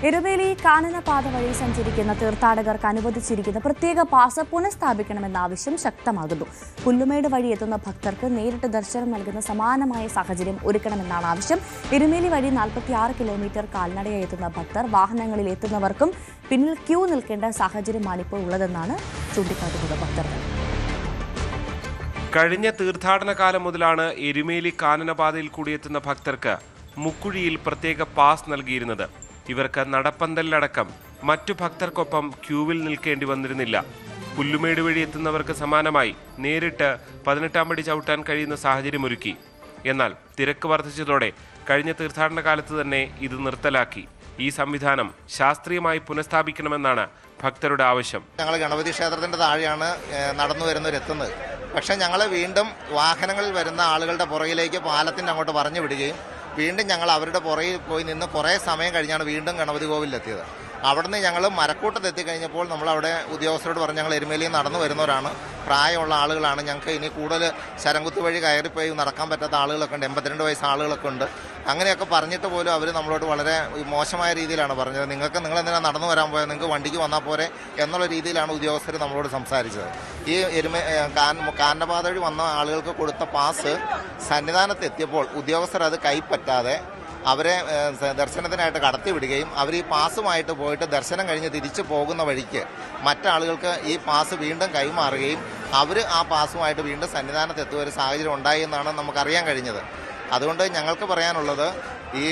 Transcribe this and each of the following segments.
എരുമേലി കാനനപാത വഴി സഞ്ചരിക്കുന്ന തീർത്ഥാടകർക്ക് അനുവദിച്ചിരിക്കുന്ന പ്രത്യേക പാസ് പുനഃസ്ഥാപിക്കണമെന്ന ആവശ്യം ശക്തമാകുന്നു. പുല്ലുമേട് വഴി എത്തുന്ന ഭക്തർക്ക് നേരിട്ട് ദർശനം നൽകുന്ന സമാനമായ സാഹചര്യം ഒരുക്കണമെന്നാണ് ആവശ്യം. എരുമേലി വഴി 46 കിലോമീറ്റർ കാൽനടയായി എത്തുന്ന ഭക്തർ വാഹനങ്ങളിൽ എത്തുന്നവർക്കും പിന്നിൽ ക്യൂ നിൽക്കേണ്ട സാഹചര്യമാണിപ്പോൾ ഉള്ളതെന്നാണ് ചൂണ്ടിക്കാട്ടുന്നത് ഭക്തர்கள். കഴിഞ്ഞ തീർത്ഥാടന കാലം മുതലാണ് എരുമേലി കാനനപാതയിൽ കൂടിയെത്തുന്ന ഭക്തർക്ക് മുക്കുഴിയിൽ പ്രത്യേക പാസ് നൽകിയിരുന്നത്. ഇവർക്ക് നടപ്പന്തലിലടക്കം മറ്റു ഭക്തർക്കൊപ്പം ക്യൂവിൽ നിൽക്കേണ്ടി വന്നിരുന്നില്ല. പുല്ലുമേട് വഴി എത്തുന്നവർക്ക് സമാനമായി നേരിട്ട് 18-ാം പടി ചവിട്ടാൻ കഴിയുന്ന സാഹചര്യമൊരുക്കി. എന്നാൽ തിരക്ക് വർദ്ധിച്ചതോടെ കഴിഞ്ഞ തീർത്ഥാടന കാലത്ത് തന്നെ ഇത് നിർത്തലാക്കി. ഈ സംവിധാനം ശാസ്ത്രീയമായി പുനഃസ്ഥാപിക്കണമെന്നാണ് ഭക്തരുടെ ആവശ്യം. ഞങ്ങൾ ഗണപതി ക്ഷേത്രത്തിന്റെ താഴെയാണ് നടന്നു വരുന്നവരെത്തുന്നത്. പക്ഷേ ഞങ്ങൾ വീണ്ടും വാഹനങ്ങളിൽ വരുന്ന ആളുകളുടെ പുറകിലേക്ക് പാലത്തിൻ്റെ അങ്ങോട്ട് പറഞ്ഞു വിടുകയും വീണ്ടും ഞങ്ങൾ അവരുടെ പുറകിൽ പോയി നിന്ന് കുറേ സമയം കഴിഞ്ഞാണ് വീണ്ടും ഗണപതി കോവിലെത്തിയത്. അവിടുന്ന് ഞങ്ങൾ മരക്കൂട്ടത്തെത്തി കഴിഞ്ഞപ്പോൾ നമ്മളവിടെ ഉദ്യോഗസ്ഥരോട് പറഞ്ഞ് ഞങ്ങൾ എരുമേലിയിൽ നടന്നു വരുന്നവരാണ്, പ്രായമുള്ള ആളുകളാണ്, ഞങ്ങൾക്ക് ഇനി കൂടുതൽ ശരംകുത്തി വഴി കയറിപ്പോയി നടക്കാൻ പറ്റാത്ത ആളുകളൊക്കെ ഉണ്ട്, 82 വയസ്സ് ആളുകളൊക്കെ ഉണ്ട്. അങ്ങനെയൊക്കെ പറഞ്ഞിട്ട് പോലും അവർ നമ്മളോട് വളരെ മോശമായ രീതിയിലാണ് പറഞ്ഞത്. നിങ്ങളെന്തിനാണ് നടന്നു വരാൻ പോയത്, നിങ്ങൾക്ക് വണ്ടിക്ക് വന്നാൽ പോരെ എന്നുള്ള രീതിയിലാണ് ഉദ്യോഗസ്ഥർ നമ്മളോട് സംസാരിച്ചത്. ഈ കാനനപാത വഴി വന്ന ആളുകൾക്ക് കൊടുത്ത പാസ് സന്നിധാനത്ത് എത്തിയപ്പോൾ ഉദ്യോഗസ്ഥർ അത് കൈപ്പറ്റാതെ അവരെ ദർശനത്തിനായിട്ട് കടത്തിവിടുകയും അവർ ഈ പാസുമായിട്ട് പോയിട്ട് ദർശനം കഴിഞ്ഞ് തിരിച്ചു പോകുന്ന വഴിക്ക് മറ്റാളുകൾക്ക് ഈ പാസ് വീണ്ടും കൈമാറുകയും അവർ ആ പാസുമായിട്ട് വീണ്ടും സന്നിധാനത്ത് എത്തുന്ന ഒരു സാഹചര്യം ഉണ്ടായി എന്നാണ് നമുക്കറിയാൻ കഴിഞ്ഞത്. അതുകൊണ്ട് ഞങ്ങൾക്ക് പറയാനുള്ളത്, ഈ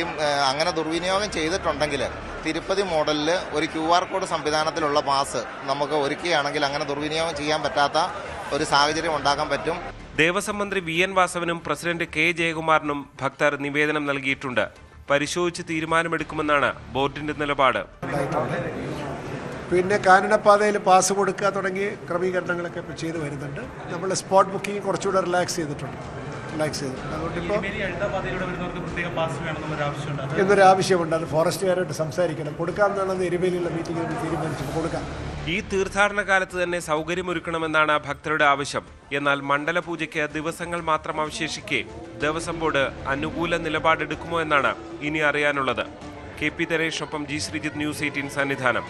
അങ്ങനെ ദുർവിനിയോഗം ചെയ്തിട്ടുണ്ടെങ്കിൽ തിരുപ്പതി മോഡലിൽ ഒരു QR കോഡ് സംവിധാനത്തിലുള്ള പാസ് നമുക്ക് ഒരുക്കുകയാണെങ്കിൽ അങ്ങനെ ദുർവിനിയോഗം ചെയ്യാൻ പറ്റാത്ത ഒരു സാഹചര്യം ഉണ്ടാക്കാൻ പറ്റും. ദേവസ്വം മന്ത്രി VN വാസവനും പ്രസിഡന്റ് K ജയകുമാറിനും ഭക്തർ നിവേദനം നൽകിയിട്ടുണ്ട്. പരിശോധിച്ച് തീരുമാനമെടുക്കുമെന്നാണ് ബോർഡിന്റെ നിലപാട്. പിന്നെ കാനനപാതയിൽ പാസ് കൊടുക്കുക തുടങ്ങിയ ക്രമീകരണങ്ങളൊക്കെ ഇപ്പോൾ ചെയ്തു വരുന്നുണ്ട്. നമ്മൾ സ്പോട്ട് ബുക്കിംഗ് കുറച്ചുകൂടെ റിലാക്സ് ചെയ്തിട്ടുണ്ട്. അതുകൊണ്ടിപ്പോൾ എന്നൊരു ആവശ്യമുണ്ട്. അത് ഫോറസ്റ്റുകാരായിട്ട് സംസാരിക്കണം. കൊടുക്കാമെന്നുള്ളത് എരുമേലിയുള്ള മീറ്റിംഗിൽ തീരുമാനിച്ചു കൊടുക്കാം. ഈ തീർത്ഥാടന കാലത്ത് തന്നെ സൗകര്യമൊരുക്കണമെന്നാണ് ഭക്തരുടെ ആവശ്യം. എന്നാൽ മണ്ഡലപൂജയ്ക്ക് ദിവസങ്ങൾ മാത്രം അവശേഷിക്കെ ദേവസ്വം ബോർഡ് അനുകൂല നിലപാടെടുക്കുമോ എന്നാണ് ഇനി അറിയാനുള്ളത്. KP ദിനേശൊപ്പം G Sreejith, News 18 Sannidhanam.